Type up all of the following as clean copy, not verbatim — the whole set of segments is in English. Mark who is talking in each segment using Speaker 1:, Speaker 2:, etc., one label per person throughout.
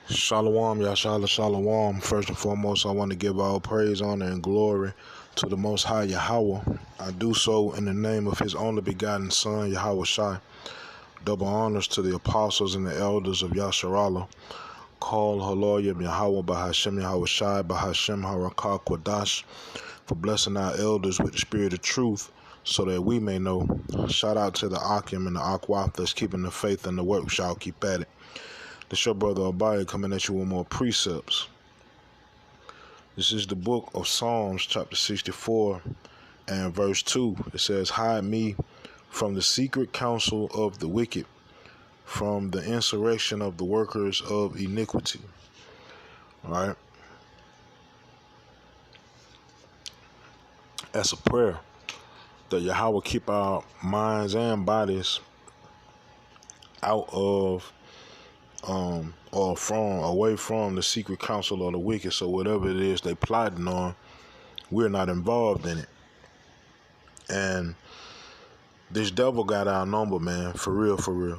Speaker 1: Shalom, Yashala Shalom. First and foremost, I want to give all praise, honor, and glory to the Most High Yahweh. I do so in the name of His only begotten Son, Yahweh Shai. Double honors to the apostles and the elders of Yasharallah. Call Haloyah Yahweh Bahashem Yahweh Shai Bahashem Harakah Kwadash for blessing our elders with the spirit of truth so that we may know. Shout out to the Akim and the Akwaf that's keeping the faith and the work. Shall keep at it. This your brother Abaya coming at you with more precepts. This is the book of Psalms, chapter 64 and verse 2. It says, "Hide me from the secret counsel of the wicked, from the insurrection of the workers of iniquity." All right. That's a prayer that Yahweh keep our minds and bodies out of or from away from the secret counsel of the wicked. So whatever it is they plotting on, we're not involved in it. And this devil got our number, man, for real, for real.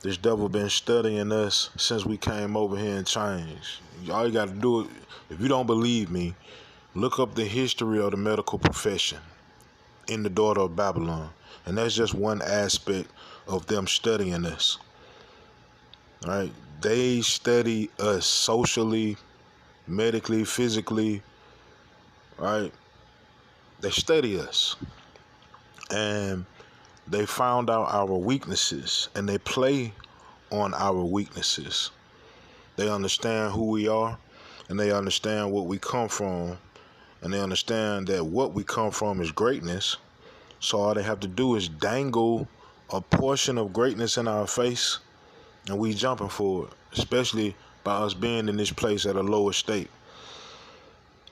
Speaker 1: This devil been studying us since we came over here and changed. All you got to do, if you don't believe me, look up the history of the medical profession in the daughter of Babylon. And that's just one aspect of them studying us. All right, they study us socially, medically, physically. Right, they study us, and they found out our weaknesses, and they play on our weaknesses. They understand who we are, and they understand what we come from, and they understand that what we come from is greatness. So all they have to do is dangle a portion of greatness in our face, and we jumping for it, especially by us being in this place at a lower state.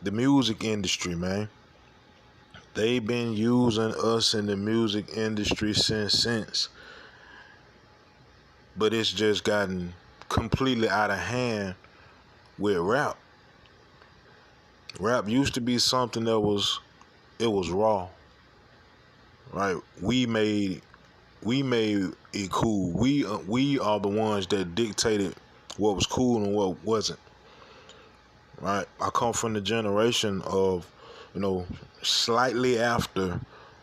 Speaker 1: The music industry, man. They've been using us in the music industry since. But it's just gotten completely out of hand with rap. Rap used to be something that was raw. Right? We made it cool. We are the ones that dictated what was cool and what wasn't. Right? I come from the generation of, slightly after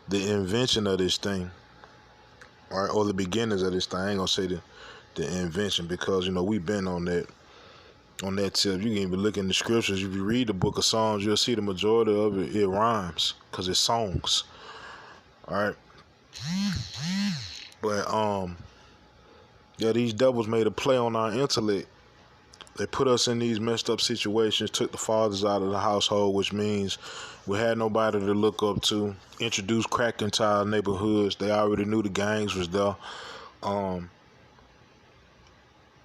Speaker 1: the invention of this thing, right, or the beginnings of this thing. I ain't gonna say the invention, because we've been on that tip. You can even look in the scriptures. If you read the book of Psalms, you'll see the majority of it rhymes because it's songs. All right. But yeah, these devils made a play on our intellect. They put us in these messed up situations, took the fathers out of the household, which means we had nobody to look up to. Introduced crack into our neighborhoods. They already knew the gangs was there.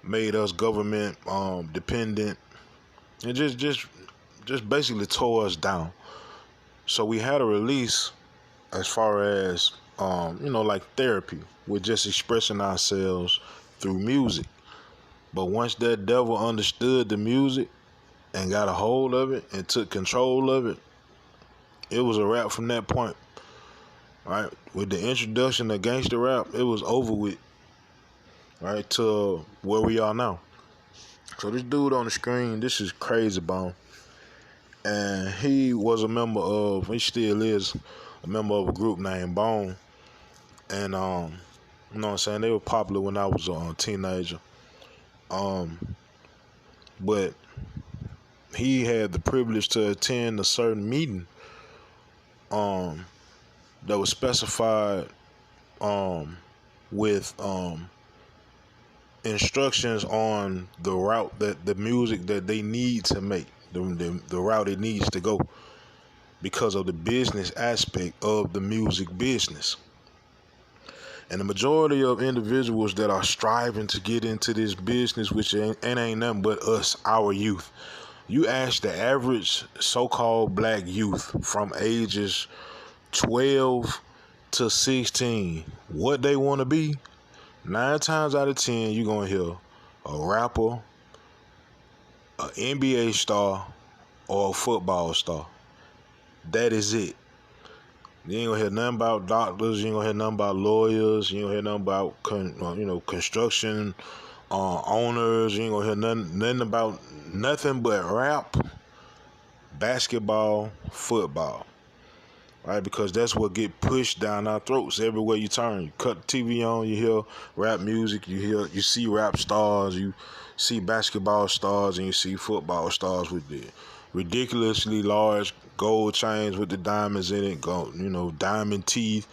Speaker 1: Made us government dependent, and just basically tore us down. So we had a release as far as like therapy. We're just expressing ourselves through music. But once that devil understood the music and got a hold of it and took control of it, it was a wrap from that point. Right? With the introduction of gangster rap, it was over with. Right? To where we are now. So this dude on the screen, this is Crazy Bone. And he still is a member of a group named Bone. And you know what I'm saying? They were popular when I was a teenager. But he had the privilege to attend a certain meeting that was specified with instructions on the route that the music that they need to make, the route it needs to go, because of the business aspect of the music business. And the majority of individuals that are striving to get into this business, which ain't nothing but us, our youth. You ask the average so-called black youth from ages 12 to 16 what they want to be, 9 times out of 10 you're going to hear a rapper, an NBA star, or a football star. That is it. You ain't gonna hear nothing about doctors. You ain't gonna hear nothing about lawyers. You ain't gonna hear nothing about construction owners. You ain't gonna hear nothing about nothing but rap, basketball, football. Right, because that's what get pushed down our throats everywhere you turn. You cut the TV on, you hear rap music, you see rap stars, you see basketball stars, and you see football stars with the ridiculously large gold chains with the diamonds in it, diamond teeth,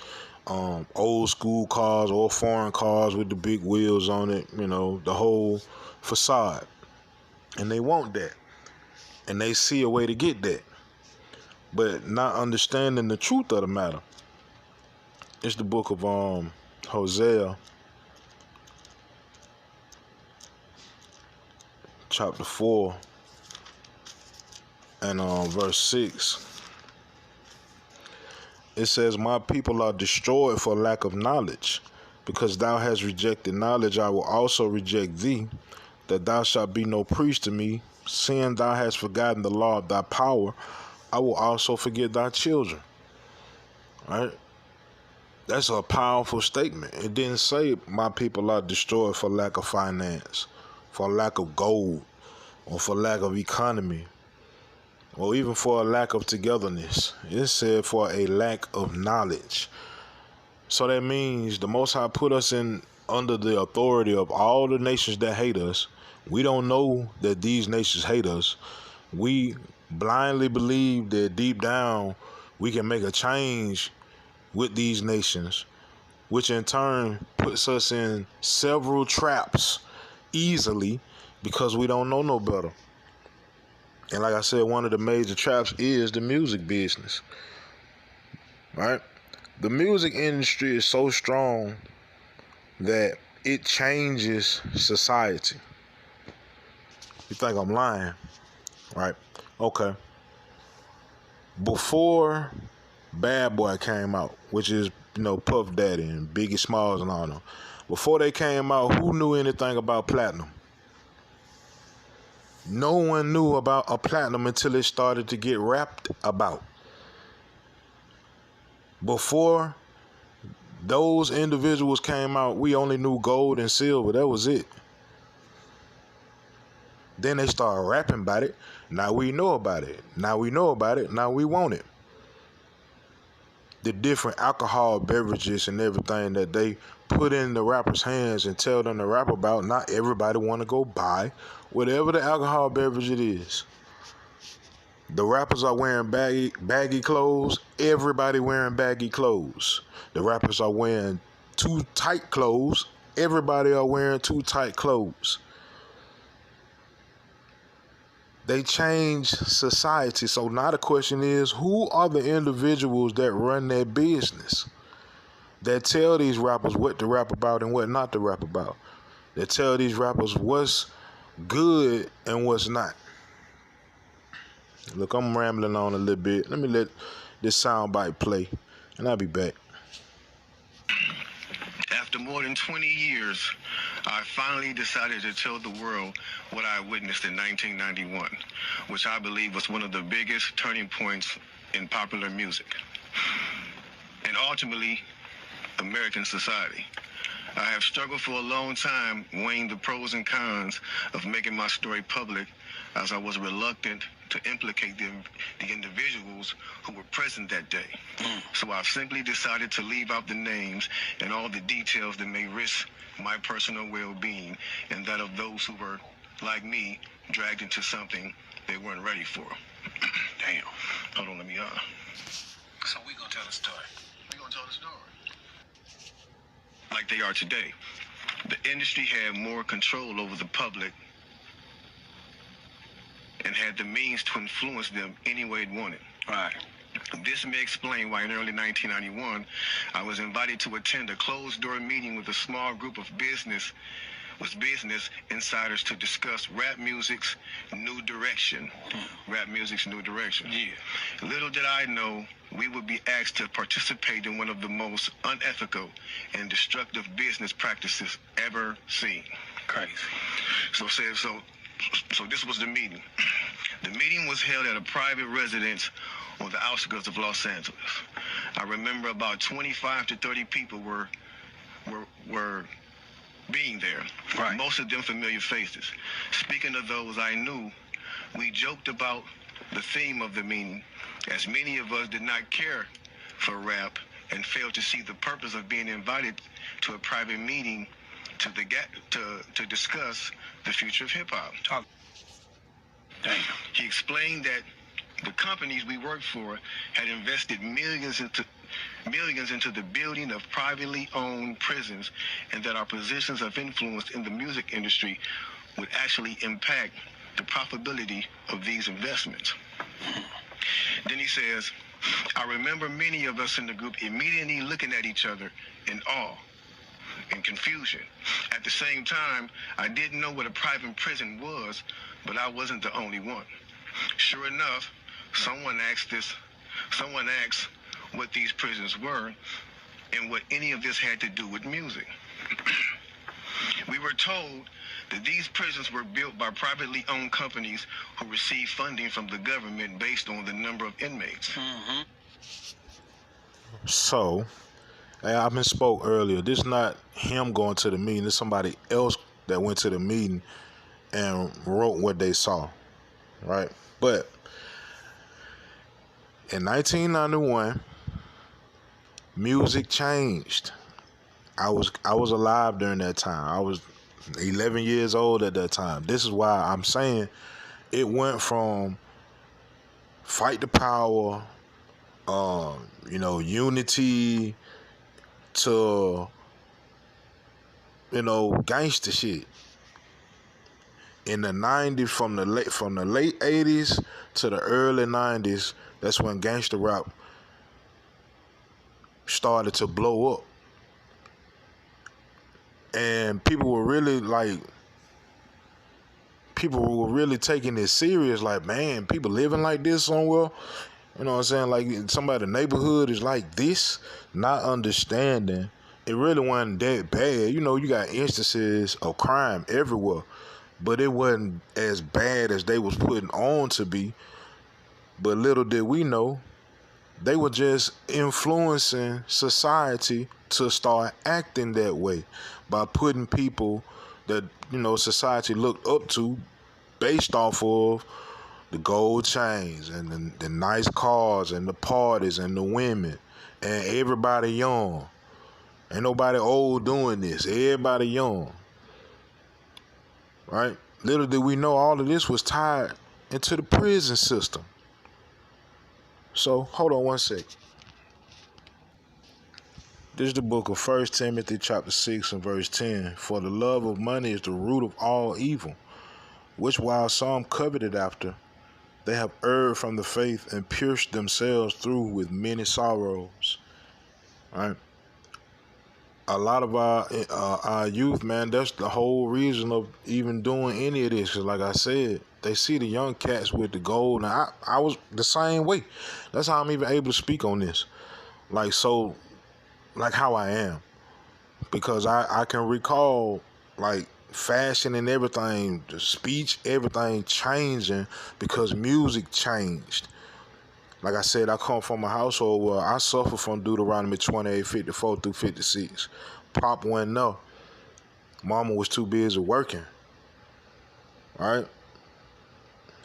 Speaker 1: old school cars or foreign cars with the big wheels on it, the whole facade. And they want that. And they see a way to get that. But not understanding the truth of the matter. It's the book of Hosea, chapter 4, and verse 6. It says, "My people are destroyed for lack of knowledge. Because thou hast rejected knowledge, I will also reject thee, that thou shalt be no priest to me. Seeing thou hast forgotten the law of thy power, I will also forget thy children." Right? That's a powerful statement. It didn't say my people are destroyed for lack of finance, for lack of gold, or for lack of economy, or even for a lack of togetherness. It said for a lack of knowledge. So that means the Most High put us in under the authority of all the nations that hate us. We don't know that these nations hate us. We blindly believe that deep down we can make a change with these nations, which in turn puts us in several traps easily because we don't know no better. And like I said, one of the major traps is the music business, right? The music industry is so strong that it changes society. You think I'm lying, right? Okay. Before Bad Boy came out, which is, Puff Daddy and Biggie Smalls and all them. Before they came out, who knew anything about platinum? No one knew about a platinum until it started to get rapped about. Before those individuals came out, we only knew gold and silver. That was it. Then they started rapping about it. Now we know about it. Now we know about it. Now we want it. The different alcohol beverages and everything that they put in the rappers' hands and tell them to rap about, not everybody want to go buy whatever the alcohol beverage it is. The rappers are wearing baggy clothes. Everybody wearing baggy clothes. The rappers are wearing too tight clothes. Everybody are wearing too tight clothes. They change society. So now the question is, who are the individuals that run their business, that tell these rappers what to rap about and what not to rap about, that tell these rappers what's good and what's not? Look, I'm rambling on a little bit. Let me let this soundbite play, and I'll be back.
Speaker 2: After more than 20 years, I finally decided to tell the world what I witnessed in 1991, which I believe was one of the biggest turning points in popular music and ultimately American society. I have struggled for a long time weighing the pros and cons of making my story public, as I was reluctant to implicate the individuals who were present that day. So I've simply decided to leave out the names and all the details that may risk my personal well-being and that of those who were, like me, dragged into something they weren't ready for. Damn. Hold on, let me, So we gonna tell the story. We gonna tell the story. Like they are today. The industry had more control over the public and had the means to influence them any way it wanted. Right. This may explain why in early 1991, I was invited to attend a closed-door meeting with a small group of business insiders to discuss rap music's new direction. Rap music's new direction. Yeah. Little did I know we would be asked to participate in one of the most unethical and destructive business practices ever seen. Crazy. So this was the meeting. The meeting was held at a private residence on the outskirts of Los Angeles. I remember about 25 to 30 people were being there. Right. Most of them familiar faces. Speaking of those I knew, we joked about the theme of the meeting, as many of us did not care for rap and failed to see the purpose of being invited to a private meeting to discuss the future of hip-hop. Damn. He explained that the companies we worked for had invested millions into the building of privately owned prisons, and that our positions of influence in the music industry would actually impact the profitability of these investments. Then he says, I remember many of us in the group immediately looking at each other in awe and confusion. At the same time, I didn't know what a private prison was, but I wasn't the only one. Sure enough, someone asked what these prisons were and what any of this had to do with music. We were told that these prisons were built by privately owned companies who receive funding from the government based on the number of inmates. Mm-hmm.
Speaker 1: So, I misspoke earlier. This is not him going to the meeting. This is somebody else that went to the meeting and wrote what they saw, right? But in 1991, music changed. I was alive during that time. I was 11 years old at that time. This is why I'm saying it went from fight the power, unity, to gangster shit. In the 90s, from the late 80s to the early 90s, that's when gangster rap started to blow up. And people were really taking it serious, like, man, people living like this somewhere. You know what I'm saying? Like, somebody in the neighborhood is like this, not understanding it really wasn't that bad. You got instances of crime everywhere, but it wasn't as bad as they was putting on to be. But little did we know, they were just influencing society to start acting that way by putting people that, society looked up to based off of the gold chains and the nice cars and the parties and the women and everybody young. Ain't nobody old doing this. Everybody young. Right? Little did we know all of this was tied into the prison system. So, hold on one sec. This is the book of 1 Timothy chapter 6 and verse 10. For the love of money is the root of all evil, which while some coveted after, they have erred from the faith and pierced themselves through with many sorrows. All right. A lot of our youth, man, that's the whole reason of even doing any of this. Because like I said, they see the young cats with the gold. And I was the same way. That's how I'm even able to speak on this. Like how I am. Because I can recall, like, fashion and everything, the speech, everything changing because music changed. Like I said, I come from a household where I suffer from Deuteronomy 28:54 through 56. Pop wasn't up. Mama was too busy working. All right?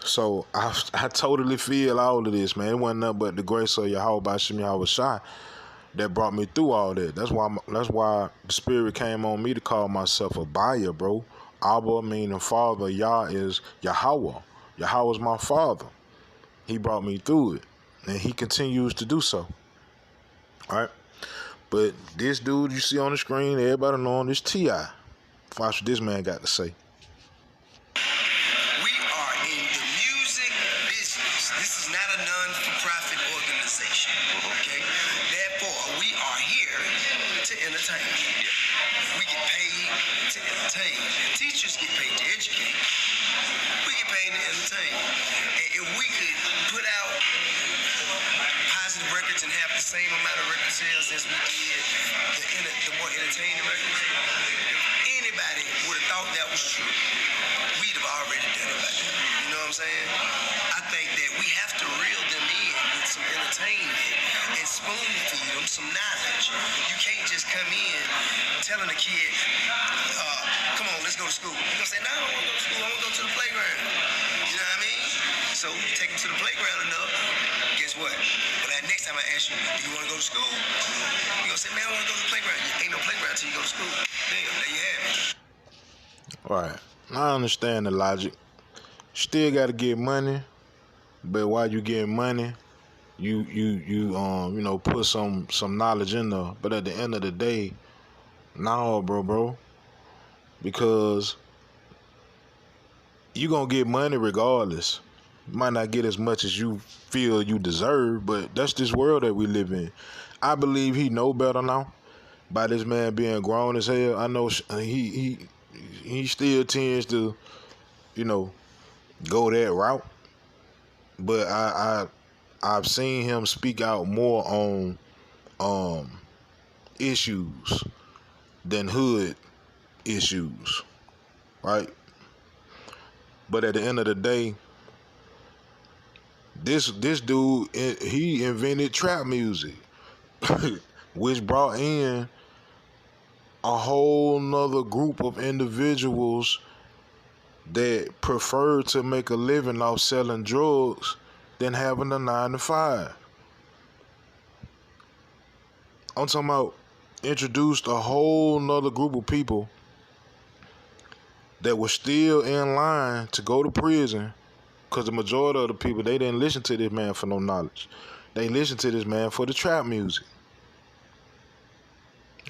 Speaker 1: So I totally feel all of this, man. It wasn't nothing but the grace of Yahweh B'Shem Yahweh Shai that brought me through all that. That's why the spirit came on me to call myself a buyer, bro. Abba meaning father. Yah is Yahweh. Yahweh is my father. He brought me through it, and he continues to do so. All right? But this dude you see on the screen, everybody know him, this T.I. Watch what this man got to say.
Speaker 3: We are in the music business. This is not a non-for-profit organization, okay? Therefore, we are here to entertain. We get paid to entertain. Teachers get paid to educate. We get paid to entertain. And if we could put out positive records and have the same amount of record sales as we did the more entertaining records, if anybody would have thought that was true, we'd have already done it by now. You know what I'm saying? I think that we have to reel them in with some entertainment and spoon feed them some knowledge. You can't just come in telling a kid, school. You're gonna say, no, I don't want to go to school. I want to go to the playground. You know what I mean? So you take them to the playground enough. Guess what? But that next time I ask you, do you want to go to school? You're gonna say, man, I want to go to the playground. Ain't no playground till you go to school. Damn, there you have it.
Speaker 1: Right. I understand the logic. Still got to get money, but while you get money, you put some knowledge in there. But at the end of the day, no, bro, because you gonna get money regardless. You might not get as much as you feel you deserve, but that's this world that we live in. I believe he know better now. By this man being grown as hell, I know he still tends to, go that route. But I've seen him speak out more on issues than hood issues, right? But at the end of the day, this dude, he invented trap music, which brought in a whole nother group of individuals that prefer to make a living off selling drugs than having a 9-to-5. I'm talking about introduced a whole nother group of people that were still in line to go to prison, because the majority of the people, they didn't listen to this man for no knowledge. They listened to this man for the trap music.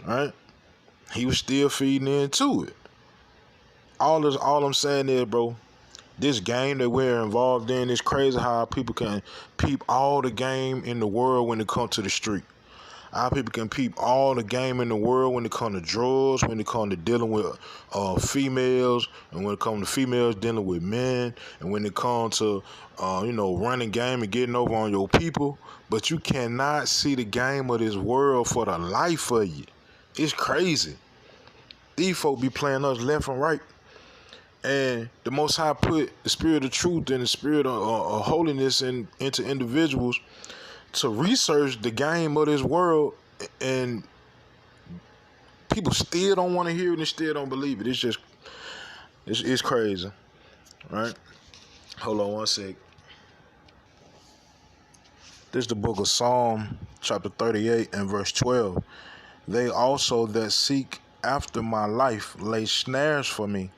Speaker 1: Right? He was still feeding into it. All I'm saying is, bro, this game that we're involved in is crazy how people can peep all the game in the world when it comes to the street. How people can peep all the game in the world when it comes to drugs, when it comes to dealing with females, and when it comes to females dealing with men, and when it comes to, running game and getting over on your people. But you cannot see the game of this world for the life of you. It's crazy. These folk be playing us left and right. And the Most High put the spirit of truth and the spirit of holiness into individuals to research the game of this world, and people still don't want to hear it and still don't believe it. It's crazy, right? Hold on one sec. This is the book of Psalm, chapter 38 and verse 12. They also that seek after my life lay snares for me,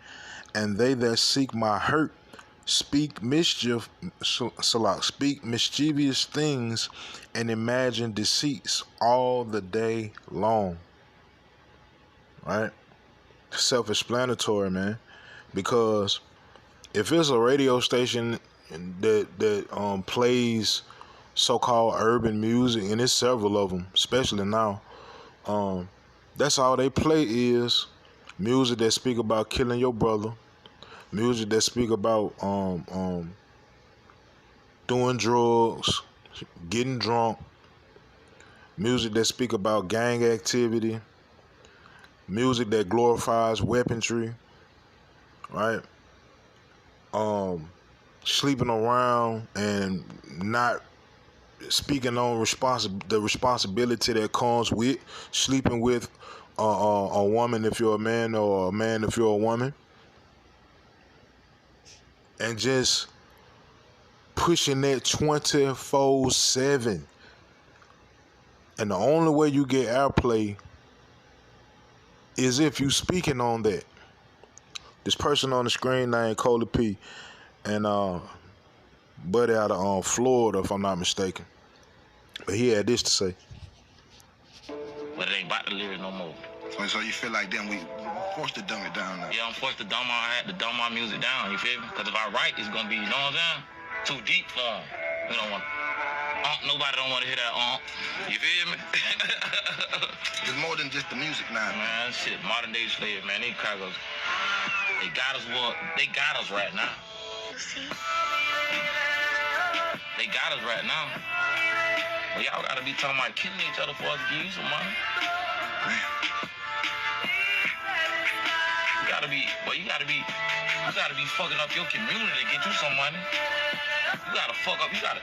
Speaker 1: and they that seek my hurt speak mischievous things and imagine deceits all the day long. Right? Self-explanatory, man. Because if it's a radio station that plays so-called urban music, and there's several of them, especially now, that's all they play is music that speak about killing your brother, music that speak about doing drugs, getting drunk, music that speak about gang activity, music that glorifies weaponry, right? Sleeping around and not speaking on the responsibility that comes with sleeping with a woman if you're a man, or a man if you're a woman. And just pushing that 24/7. And the only way you get airplay is if you speaking on that. This person on the screen named Coley P. And buddy out of Florida, if I'm not mistaken. But he had this to say.
Speaker 4: But it ain't about the lyrics no more.
Speaker 5: So you feel like, we forced to dumb it down now?
Speaker 4: Yeah, I'm forced to I had to dumb my music down, you feel me? Because if I write, it's going to be, you know what I'm saying? Too deep for them. You don't want nobody don't want to hear that You feel me?
Speaker 5: It's more than just the music now,
Speaker 4: man. Shit, modern day slaves, man. They crackers. They got us right now. They got us right now. Well, y'all gotta be talking about killing each other for us to give you some money. You gotta be fucking up your community to get you some money. You gotta fuck up. You gotta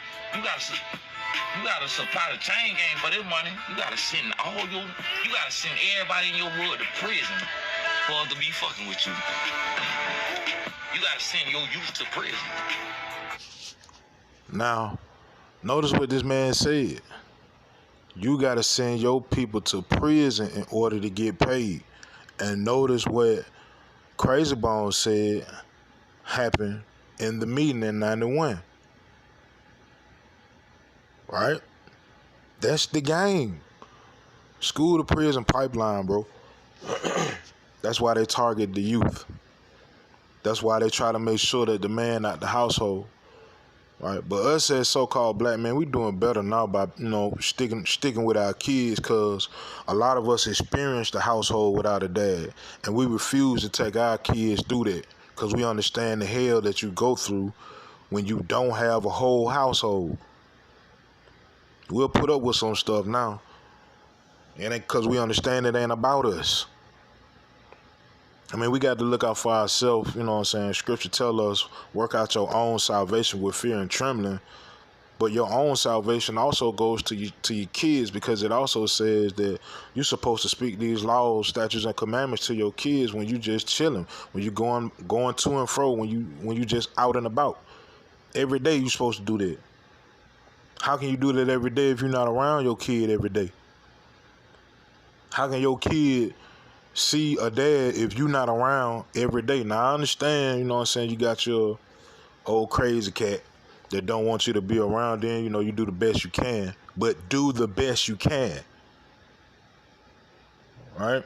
Speaker 4: supply the chain gang for this money. You gotta send everybody in your wood to prison. for us to be fucking with you. You gotta send your youth to prison.
Speaker 1: Now, notice what this man said. You gotta send your people to prison in order to get paid. And notice what Crazy Bones said happened in the meeting in 91. Right? That's the game. School to prison pipeline, bro. That's why they target the youth. That's why they try to make sure that the man out the household. Right? But us as so-called black men, we doing better now by, sticking with our kids, because a lot of us experienced the household without a dad. And we refuse to take our kids through that, because we understand the hell that you go through when you don't have a whole household. We'll put up with some stuff now. It ain't because we understand it ain't about us. I mean, we got to look out for ourselves, you know what I'm saying? Scripture tell us, work out your own salvation with fear and trembling. But your own salvation also goes to your kids, because it also says that you're supposed to speak these laws, statutes, and commandments to your kids when you just chilling, when you going to and fro, when you just out and about. Every day you're supposed to do that. How can you do that every day if you're not around your kid every day? How can your kid see a dad if you're not around every day? Now, I understand, you know what I'm saying, you got your old crazy cat that don't want you to be around. Then, you do the best you can, but do the best you can. Right?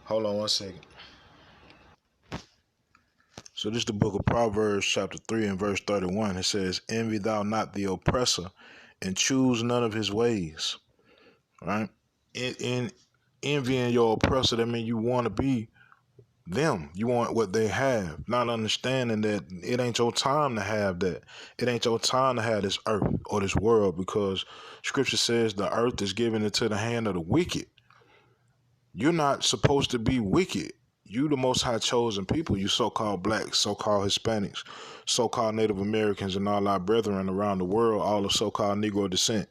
Speaker 1: Hold on one second. So this is the book of Proverbs chapter 3 and verse 31. It says, envy thou not the oppressor, and choose none of his ways. Right? In envying your oppressor, that means you want to be them. You want what they have, not understanding that it ain't your time to have that. It ain't your time to have this earth or this world, because scripture says the earth is given into the hand of the wicked. You're not supposed to be wicked. You the Most High chosen people, you so-called blacks, so-called Hispanics, so-called Native Americans, and all our brethren around the world, all of so-called Negro descent.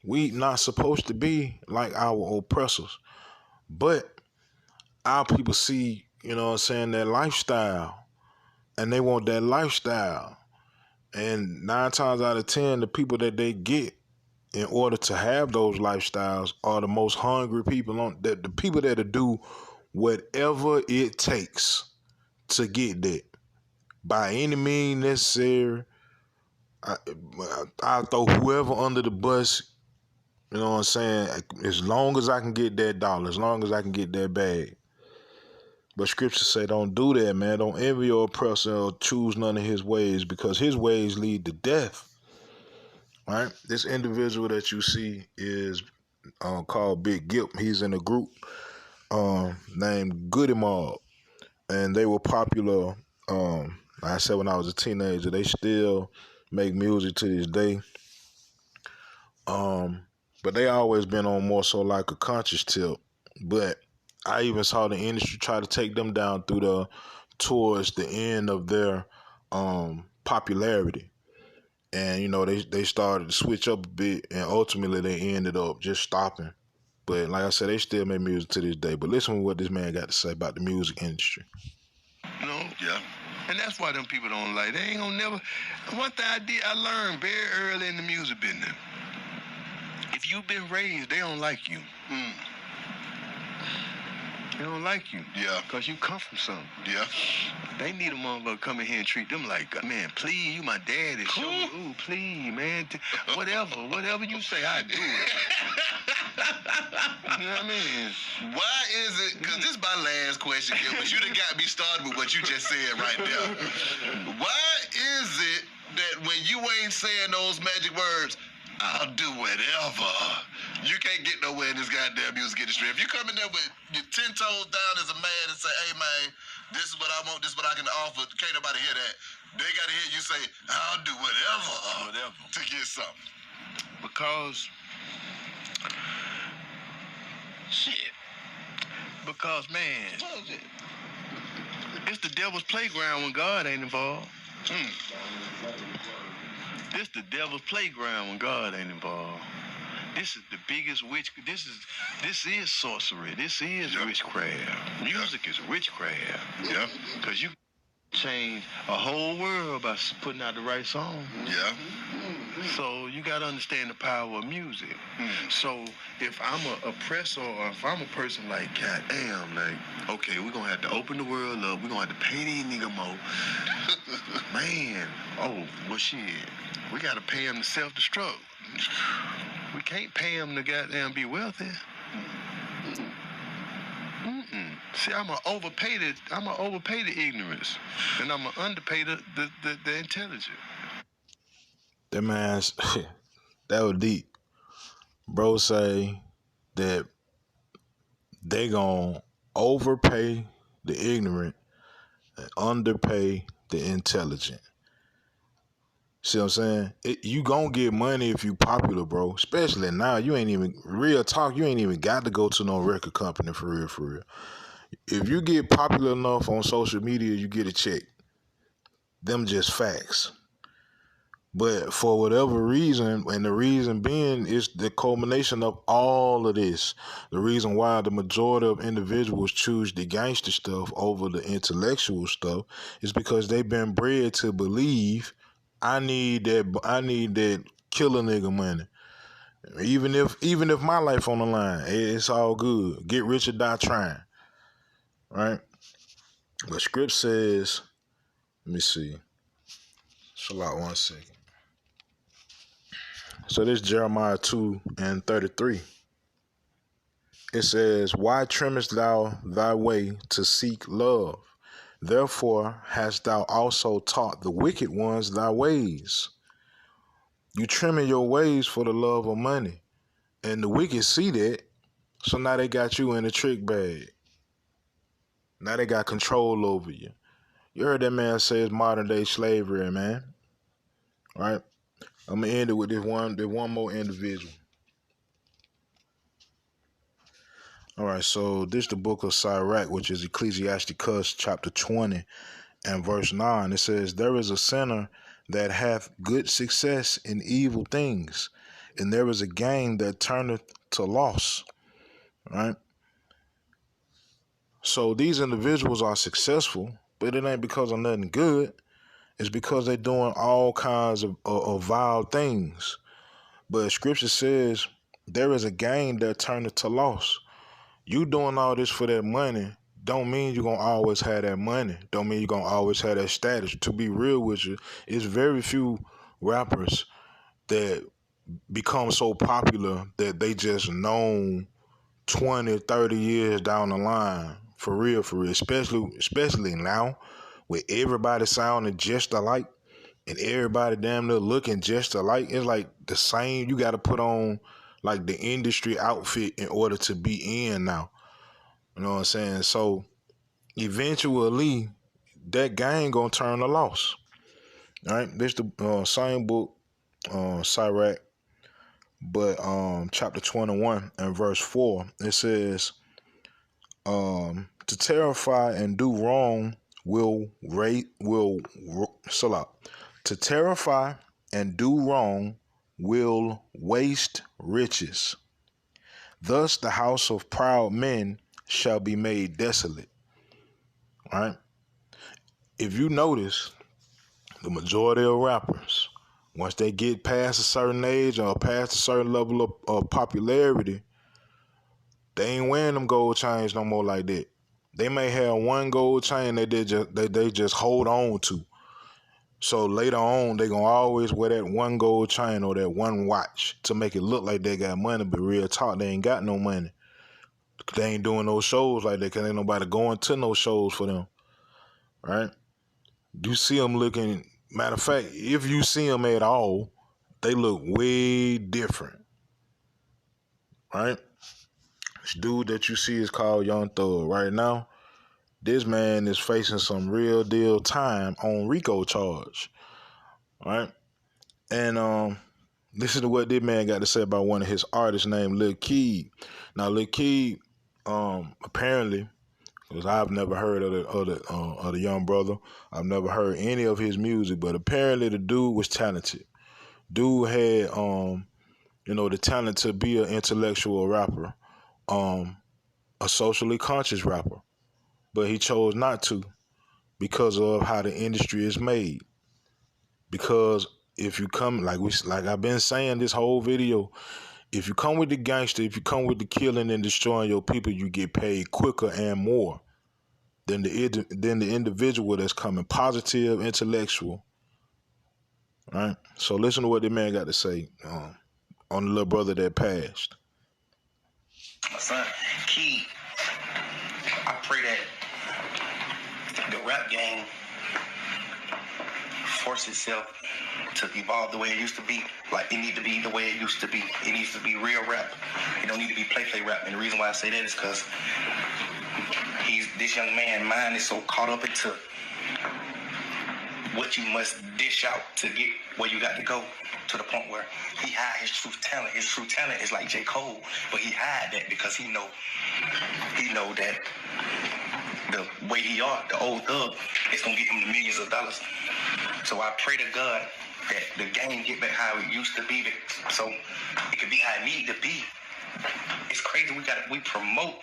Speaker 1: We not supposed to be like our oppressors. But our people see, you know what I'm saying, that lifestyle, and they want that lifestyle. And 9 times out of 10, the people that they get in order to have those lifestyles are the most hungry people on that, the people that'll do whatever it takes to get that by any means necessary. I'll throw whoever under the bus, you know what I'm saying, as long as I can get that dollar, as long as I can get that bag. But scripture say don't do that, man. Don't envy your oppressor or choose none of his ways, because his ways lead to death. Right? This individual that you see is called Big Gip. He's in a group named Goody Mob, and they were popular. Like I said, when I was a teenager, they still make music to this day. But they always been on more so like a conscious tip. But I even saw the industry try to take them down towards the end of their popularity. And, they started to switch up a bit, and ultimately they ended up just stopping. But like I said, they still make music to this day. But listen to what this man got to say about the music industry.
Speaker 3: Yeah. And that's why them people don't like. They ain't gonna never. One thing I learned very early in the music business. If you've been raised, they don't like you. They don't like you. Yeah. Because you come from something. Yeah. They need a motherfucker to come in here and treat them like, man, please, you my daddy. Show me, ooh, please, man. Whatever you say, I do it. You know what I mean? Why is it, because this is my last question, but you done got me started with what you just said right there. Why is it that when you ain't saying those magic words, I'll do whatever, you can't get nowhere in this goddamn music industry? If you come in there with your 10 toes down as a man and say, hey man, this is what I want, this is what I can offer, can't nobody hear that. They gotta hear you say, I'll do whatever to get something. Because man, it's the devil's playground when God ain't involved. This the devil's playground when God ain't involved.
Speaker 6: This is the biggest witch. This is sorcery. This is witchcraft. Music is witchcraft.
Speaker 5: Yeah.
Speaker 6: Because you change a whole world by putting out the right song.
Speaker 5: Yeah.
Speaker 6: So you got to understand the power of music. So if I'm an oppressor or if I'm a person like, God damn, like, okay, we're going to have to open the world up. We're going to have to pay these niggas more. Man, well, shit. We got to pay them to self-destruct. We can't pay them to goddamn be wealthy. See, I'm gonna overpay the ignorance, and I'm gonna underpay the intelligence.
Speaker 1: That man's that was deep. Bro say that they gonna overpay the ignorant and underpay the intelligent. See what I'm saying? You gonna get money if you popular, bro. Especially now, you ain't even, real talk, you ain't even got to go to no record company for real, for real. If you get popular enough on social media, you get a check. Them just facts. But for whatever reason, and the reason being is the culmination of all of this, the reason why the majority of individuals choose the gangster stuff over the intellectual stuff is because they've been bred to believe I need that killer nigga money. Even if my life on the line, it's all good. Get rich or die trying. Right? But script says, let me see. Chill out 1 second. So this Jeremiah 2:33. It says, why trimmest thou thy way to seek love? Therefore hast thou also taught the wicked ones thy ways. You trimming your ways for the love of money. And the wicked see that, so now they got you in a trick bag. Now they got control over you. You heard that man say it's modern day slavery, man. All right? I'm going to end it with this one more individual. All right, so this is the book of Sirach, which is Ecclesiasticus chapter 20 and verse 9. It says, there is a sinner that hath good success in evil things, and there is a gain that turneth to loss. All right? So these individuals are successful, but it ain't because of nothing good. It's because they're doing all kinds of vile things. But scripture says there is a gain that turneth to loss. You doing all this for that money don't mean you're going to always have that money. Don't mean you're going to always have that status. To be real with you, it's very few rappers that become so popular that they just known 20, 30 years down the line. For real, especially now with everybody sounding just alike and everybody damn near looking just alike. It's like the same. You got to put on like the industry outfit in order to be in now. You know what I'm saying? So eventually that gain gonna turn to loss. All right, this the same book, Sirach, but chapter 21 and verse 4. It says, to terrify and do wrong to terrify and do wrong will waste riches. Thus the house of proud men shall be made desolate. All right? If you notice, the majority of rappers, once they get past a certain age or past a certain level of popularity, they ain't wearing them gold chains no more like that. They may have one gold chain that they just hold on to. So later on, they gonna always wear that one gold chain or that one watch to make it look like they got money, but real talk, they ain't got no money. They ain't doing no shows like that because ain't nobody going to no shows for them, right? You see them looking, matter of fact, if you see them at all, they look way different, right? This dude that you see is called Young Thug. Right now, this man is facing some real deal time on RICO charge, right? And listen to what this man got to say about one of his artists named Lil Keed. Now, Lil Keed, apparently, because I've never heard of the young brother. I've never heard any of his music, but apparently the dude was talented. Dude had, the talent to be an intellectual rapper, a socially conscious rapper, but he chose not to because of how the industry is made. Because if you come, like I've been saying this whole video, if you come with the gangster, if you come with the killing and destroying your people, you get paid quicker and more than the individual that's coming positive, intellectual. Right? So listen to what the man got to say on the little brother that passed.
Speaker 3: My son, Key, I pray that the rap game force itself to evolve the way it used to be. Like, it need to be the way it used to be. It needs to be real rap. It don't need to be play rap. And the reason why I say that is because this young man, mind is so caught up into what you must dish out to get where you got to go, to the point where he hide his true talent. His true talent is like J. Cole, but he hide that because he know that the way he are, the old thug, it's gonna get him the millions of dollars. So I pray to God that the game get back how it used to be, so it could be how it need to be. It's crazy. We promote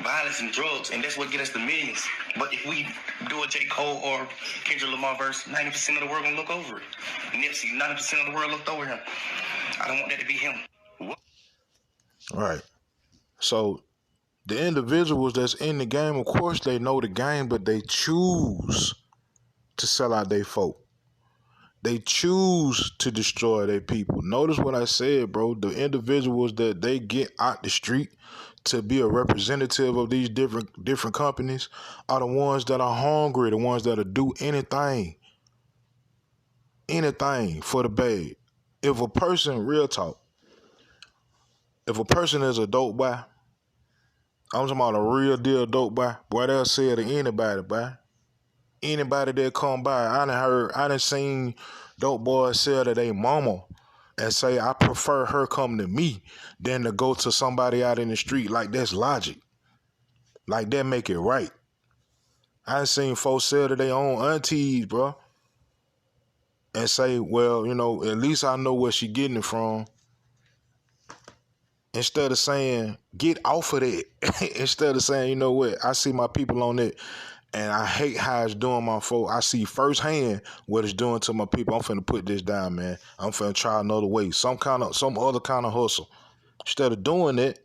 Speaker 3: violence and drugs, and that's what get us the millions. But if we do a J. Cole or Kendrick Lamar verse, 90% of the world gonna look over it. Nipsey, 90% of the world looked over him. I don't want that to be him.
Speaker 1: All right. So the individuals that's in the game, of course, they know the game, but they choose to sell out their folk. They choose to destroy their people. Notice what I said, bro. The individuals that they get out the street to be a representative of these different companies are the ones that are hungry, the ones that'll do anything for the bag. If a person, real talk, if a person is a dope boy, I'm talking about a real deal dope boy, they'll say it to anybody, boy. Anybody that come by, I done seen dope boys sell to their mama and say, I prefer her come to me than to go to somebody out in the street. Like, that's logic. Like, that make it right. I done seen folks sell to their own aunties, bro, and say, well, at least I know where she getting it from. Instead of saying, get off of that. Instead of saying, you know what, I see my people on it, and I hate how it's doing my folk. I see firsthand what it's doing to my people. I'm finna put this down, man. I'm finna try another way. Some other kind of hustle. Instead of doing it,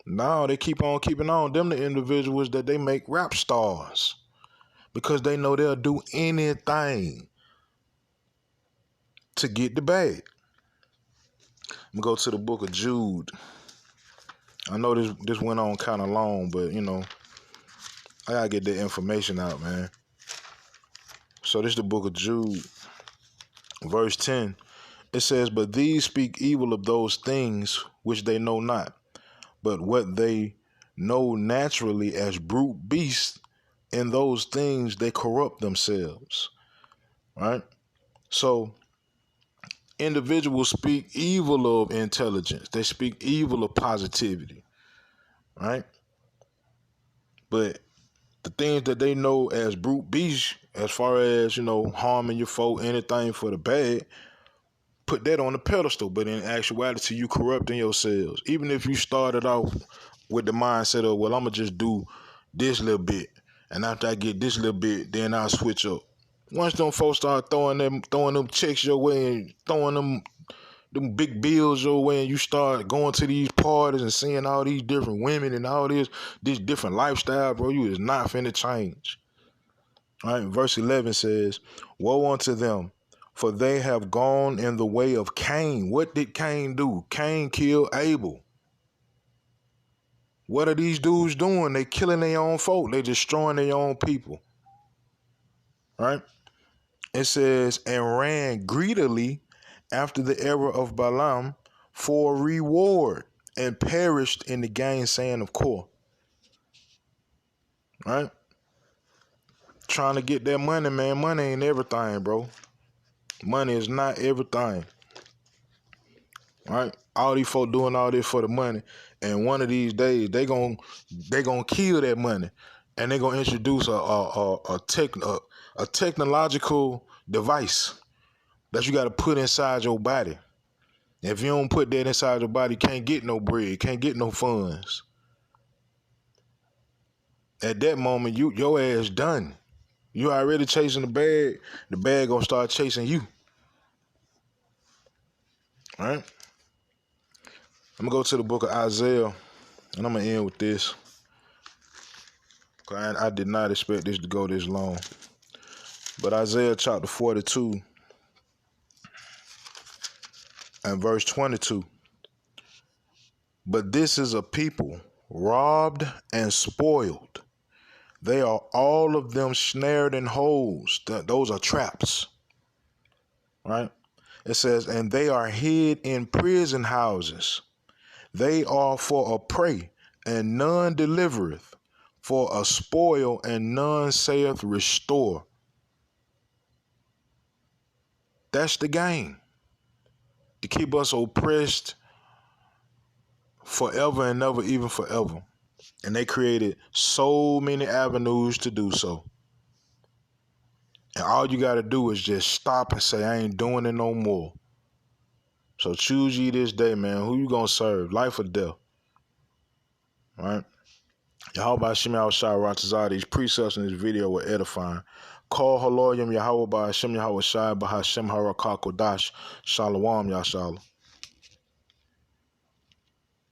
Speaker 1: no, they keep on keeping on. Them the individuals that they make rap stars. Because they know they'll do anything to get the bag. I'm gonna go to the book of Jude. I know this went on kind of long, but I gotta get the information out, man. So this is the book of Jude, verse 10. It says, but these speak evil of those things which they know not, but what they know naturally as brute beasts, in those things they corrupt themselves. Right? So individuals speak evil of intelligence. They speak evil of positivity. Right? But the things that they know as brute beasts, as far as, harming your folk, anything for the bad, put that on the pedestal. But in actuality, you corrupting yourselves. Even if you started off with the mindset of, well, I'm going to just do this little bit, and after I get this little bit, then I'll switch up. Once them folks start throwing them checks your way and throwing them big bills your way, and you start going to these parties and seeing all these different women and all this different lifestyle, bro, you is not finna change. All right, verse 11 says, woe unto them, for they have gone in the way of Cain. What did Cain do? Cain killed Abel. What are these dudes doing? They killing their own folk. They destroying their own people. Right? It says, and ran greedily after the error of Balaam for reward, and perished in the gainsaying of Kor. Right? Trying to get that money, man. Money ain't everything, bro. Money is not everything. Right? All these folk doing all this for the money, and one of these days they gonna kill that money, and they gonna introduce a technological device that you got to put inside your body. If you don't put that inside your body, can't get no bread, can't get no funds. At that moment, your ass done. You already chasing the bag gonna start chasing you. All right? I'm gonna go to the book of Isaiah, and I'm gonna end with this. I did not expect this to go this long. But Isaiah chapter 42 and verse 22. But this is a people robbed and spoiled. They are all of them snared in holes. Those are traps. Right? It says, and they are hid in prison houses. They are for a prey, and none delivereth, for a spoil, and none saith restore. That's the game. To keep us oppressed forever and never, even forever. And they created so many avenues to do so. And all you got to do is just stop and say, I ain't doing it no more. So choose ye this day, man. Who you going to serve? Life or death? All right? Yahweh Shem Yahushua Ratazah, these precepts in this video were edifying. Call Haloyim Yahweh Hashem Yahweh Shai Bahashem Harakah Kodash Shalom Yashala.